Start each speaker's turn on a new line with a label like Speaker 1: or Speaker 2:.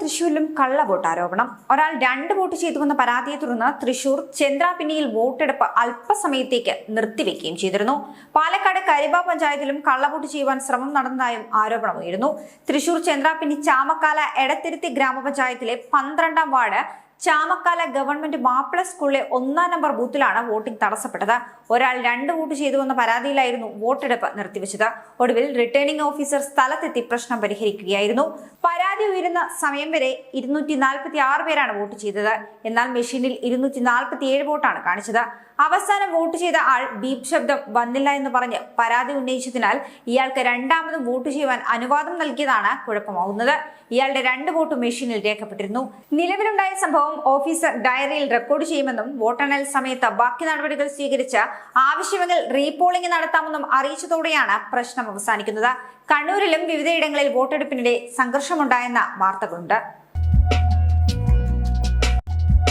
Speaker 1: തൃശൂരിലും കള്ളവോട്ട് ആരോപണം. ഒരാൾ 2 വോട്ട് ചെയ്തുവെന്ന പരാതിയെ തുടർന്ന് തൃശൂർ ചെന്ത്രാപിന്നിയിൽ വോട്ടെടുപ്പ് അല്പസമയത്തേക്ക് നിർത്തിവെക്കുകയും ചെയ്തിരുന്നു. പാലക്കാട് കരിമ്പ പഞ്ചായത്തിലും കള്ളവോട്ട് ചെയ്യുവാൻ ശ്രമം നടന്നതായും ആരോപണമുയരുന്നു. തൃശൂർ ചെന്ത്രാപിന്നി ചാമക്കാല എടത്തിരുത്തി ഗ്രാമപഞ്ചായത്തിലെ 12ാം വാർഡ് ചാമക്കാല ഗവൺമെന്റ് മാപ്പിള സ്കൂളിലെ 1ാം നമ്പർ ബൂത്തിലാണ് വോട്ടിംഗ് തടസ്സപ്പെട്ടത്. ഒരാൾ 2 വോട്ട് ചെയ്തുവെന്ന പരാതിയിലായിരുന്നു വോട്ടെടുപ്പ് നിർത്തിവെച്ചത്. ഒടുവിൽ റിട്ടേണിംഗ് ഓഫീസർ സ്ഥലത്തെത്തി പ്രശ്നം പരിഹരിക്കുകയായിരുന്നു. പരാതി ഉയരുന്ന സമയം വരെ 246 പേരാണ് വോട്ട് ചെയ്തത്. എന്നാൽ മെഷീനിൽ 247 വോട്ടാണ് കാണിച്ചത്. അവസാനം വോട്ട് ചെയ്ത ആൾ ബീപ് ശബ്ദം വന്നില്ല എന്ന് പറഞ്ഞ് പരാതി ഉന്നയിച്ചതിനാൽ ഇയാൾക്ക് 2ാമതും വോട്ട് ചെയ്യുവാൻ അനുവാദം നൽകിയതാണ് കുഴപ്പമാവുന്നത്. ഇയാളുടെ 2 വോട്ട് മെഷീനിൽ രേഖപ്പെട്ടിരുന്നു. നിലവിലുണ്ടായ സംഭവം ഓഫീസർ ഡയറിയിൽ റെക്കോർഡ് ചെയ്യുമെന്നും വോട്ടെണ്ണൽ സമയത്ത് ബാക്കി നടപടികൾ സ്വീകരിച്ച് ആവശ്യമെങ്കിൽ റീപോളിംഗ് നടത്താമെന്നും അറിയിച്ചതോടെയാണ് പ്രശ്നം അവസാനിക്കുന്നത്. കണ്ണൂരിലും വിവിധയിടങ്ങളിൽ വോട്ടെടുപ്പിനിടെ സംഘർഷമുണ്ടായെന്ന വാർത്തകളുണ്ട്.